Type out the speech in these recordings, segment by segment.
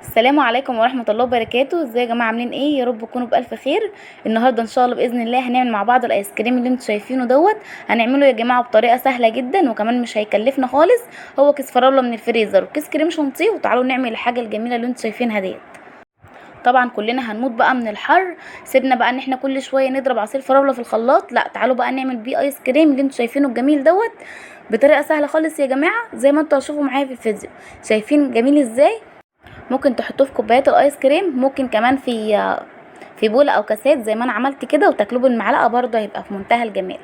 السلام عليكم ورحمة الله وبركاته. ازاي يا جماعة عاملين ايه؟ يا رب تكونوا بألف خير. النهاردة ان شاء الله بإذن الله هنعمل مع بعض الايس كريم اللي انتوا شايفينه دوت. هنعمله يا جماعة بطريقة سهلة جدا وكمان مش هيكلفنا خالص. هو كيس فراولة من الفريزر وكيس كريم شانتيه، وتعالوا نعمل الحاجة الجميلة اللي انتوا شايفينها ديت. طبعا كلنا هنموت بقى من الحر. سيبنا بقى ان احنا كل شوية نضرب عصير فراولة في الخلاط، لا تعالوا بقى نعمل بيه ايس كريم اللي انتوا شايفينه الجميل دوت بطريقة سهلة خالص يا جماعة، زي ما انتوا هتشوفوا معايا في الفيديو. شايفين جميل ازاي؟ ممكن تحطوه في كوبايات الايس كريم، ممكن كمان في بوله او كاسات زي ما انا عملت كده، وتاكلوه بالمعلقه برضه هيبقى في منتهى الجمال.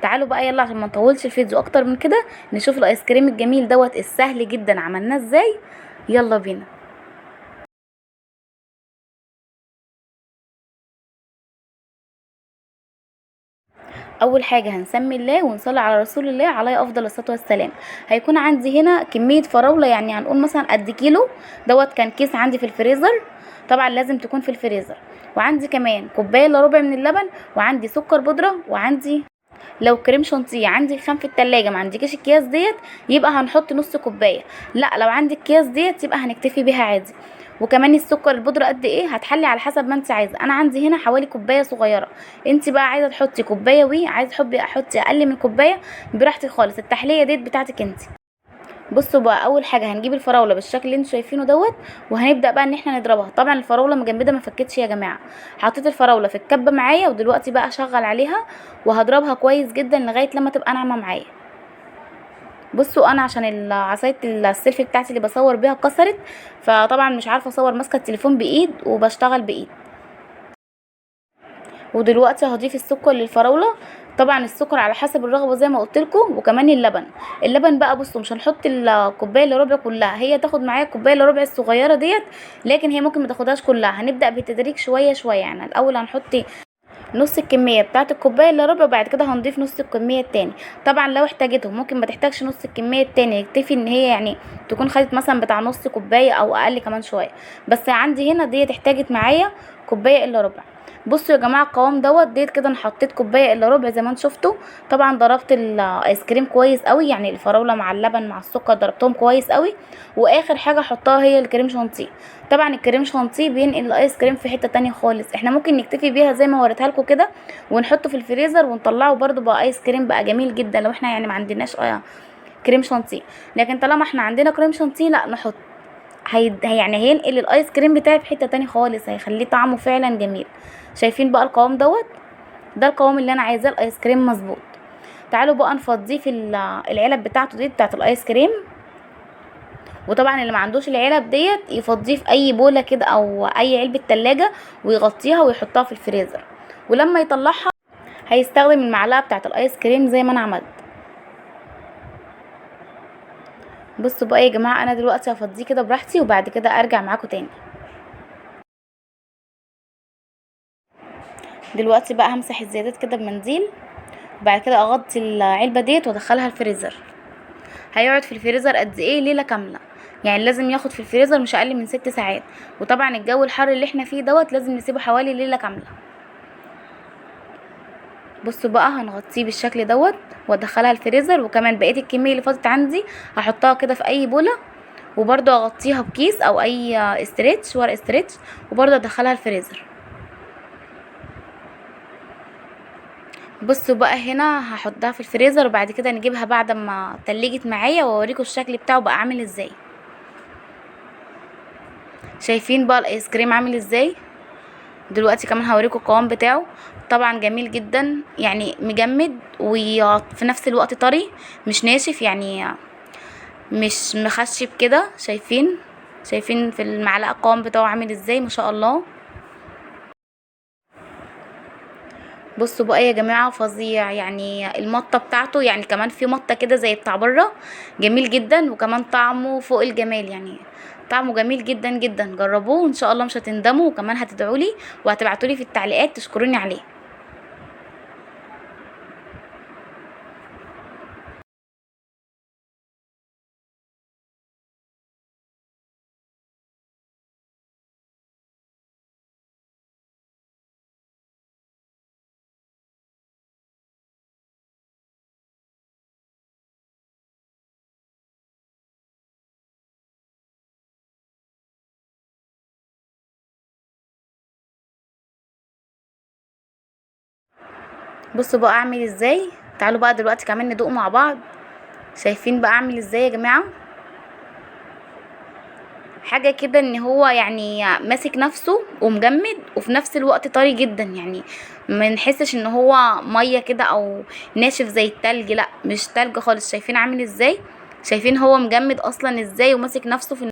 تعالوا بقى يلا عشان ما نطولش الفيديو اكتر من كده، نشوف الايس كريم الجميل دوت السهل جدا عملناه ازاي. يلا بينا. اول حاجه هنسمي الله ونصلي على رسول الله عليه افضل الصلاه والسلام. هيكون عندي هنا كميه فراوله، يعني هنقول مثلا قد كيلو. دوت كان كيس عندي في الفريزر، طبعا لازم تكون في الفريزر. وعندي كمان كوبايه الا ربع من اللبن، وعندي سكر بودره، وعندي لو كريم شانتيه عندي خام في التلاجة ما عندكيش اكياس ديت، يبقى هنحط نص كوبايه. لا لو عندك اكياس ديت يبقى هنكتفي بيها عادي. وكمان السكر البودرة قد ايه هتحلي على حسب ما انت عايزه. انا عندي هنا حوالي كوبايه صغيره، انت بقى عايزه تحطي كوبايه عايزه تحبي احطي اقل من كوبايه براحتك خالص، التحليه ديت بتاعتك انت. بصوا بقى، اول حاجه هنجيب الفراوله بالشكل اللي انتوا شايفينه دوت، وهنبدا بقى ان احنا نضربها. طبعا الفراوله مجمده ما فكتش يا جماعه. حطيت الفراوله في الكبه معايا، ودلوقتي بقى اشغل عليها وهضربها كويس جدا لغايه لما تبقى ناعمه معايا. بصوا انا عشان عصايه السيلفي بتاعتي اللي بصور بيها اتكسرت، فطبعا مش عارفه اصور ماسكه التليفون بايد وبشتغل بايد. ودلوقتي هضيف السكر للفراوله. طبعا السكر على حسب الرغبه زي ما قلت لكم، وكمان اللبن بقى بصوا مش هنحط الكوبايه الا ربع كلها، هي تاخد معايا الكوبايه الا ربع الصغيره ديت، لكن هي ممكن ما تاخدهاش كلها. هنبدا بالتدريج شويه شويه، يعني الاول هنحط نص الكميه بتاعه الكوبايه الا ربع، وبعد كده هنضيف نص الكميه التاني. طبعا لو احتاجته ممكن ما تحتاجش نص الكميه التاني، يكتفي ان هي يعني تكون خدت مثلا بتاع نص كوبايه او اقل كمان شويه. بس عندي هنا ديت احتاجت معايا كوبايه الا ربع. بصوا يا جماعه القوام دوت ديت كده انا حطيت كوبايه الا ربع زي ما انتم شفتوا. طبعا ضربت الايس كريم كويس قوي، يعني الفراوله مع اللبن مع السكر ضربتهم كويس قوي. واخر حاجه احطها هي الكريم شانتيه. طبعا الكريم شانتيه بينقل الايس كريم في حته تانية خالص. احنا ممكن نكتفي بيها زي ما وريتها لكم كده، ونحطه في الفريزر ونطلعه برده بقى ايس كريم بقى جميل جدا، لو احنا يعني ما عندناش كريم شانتيه. لكن طالما احنا عندنا كريم شانتيه لا نحط. يعني هينقل الايس كريم بتاعي في حته تاني خالص، هيخليه طعمه فعلا جميل. شايفين بقى القوام دوت؟ ده القوام اللي انا عايزاه الايس كريم مظبوط. تعالوا بقى نفضيه في العلب بتاعته دي بتاعه الايس كريم. وطبعا اللي ما عندوش العلب ديت يفضيه في اي بوله كده او اي علبه تلاجة، ويغطيها ويحطها في الفريزر. ولما يطلعها هيستخدم المعلقه بتاعه الايس كريم زي ما انا عملت. بصوا بقى يا جماعه، انا دلوقتي هفضيه كده براحتي وبعد كده ارجع معاكم تاني. دلوقتي بقى همسح الزيادات كده بمنديل، وبعد كده اغطي العلبه ديت وادخلها الفريزر. هيقعد في الفريزر قد ايه؟ ليله كامله. يعني لازم ياخد في الفريزر مش اقل من 6 ساعات. وطبعا الجو الحر اللي احنا فيه دوت لازم نسيبه حوالي ليله كامله. بصوا بقى هنغطيه بالشكل دوت وادخلها الفريزر. وكمان بقيه الكميه اللي فاضت عندي هحطها كده في اي بوله، وبرده اغطيها بكيس او اي استريتش ورق استريتش، وبرده ادخلها الفريزر. بصوا بقى هنا هحطها في الفريزر، وبعد كده نجيبها بعد ما تلجت معايا واوريكم الشكل بتاعه بقى عامل ازاي. شايفين بقى الايس كريم عامل ازاي؟ دلوقتي كمان هوريكم القوام بتاعه. طبعا جميل جدا، يعني مجمد وفي نفس الوقت طري، مش ناشف يعني، مش مخشب كده. شايفين في المعلقه القوام بتاعه عامل ازاي؟ ما شاء الله. بصوا بقى يا جماعه فظيع، يعني المطه بتاعته يعني كمان في مطه كده زي بتاع بره، جميل جدا. وكمان طعمه فوق الجمال، يعني طعمه جميل جدا جدا. جربوه وان شاء الله مش هتندموا، وكمان هتدعولي وهتبعتولي في التعليقات تشكروني عليه. بصوا بقى اعمل ازاي. تعالوا بقى دلوقتي كمان ندوق مع بعض. شايفين بقى اعمل ازاي يا جماعه؟ حاجه كده ان هو يعني ماسك نفسه ومجمد وفي نفس الوقت طري جدا، يعني ما نحسش ان هو ميه كده او ناشف زي التلج، لا مش تلج خالص. شايفين عامل ازاي؟ شايفين هو مجمد اصلا ازاي وماسك نفسه في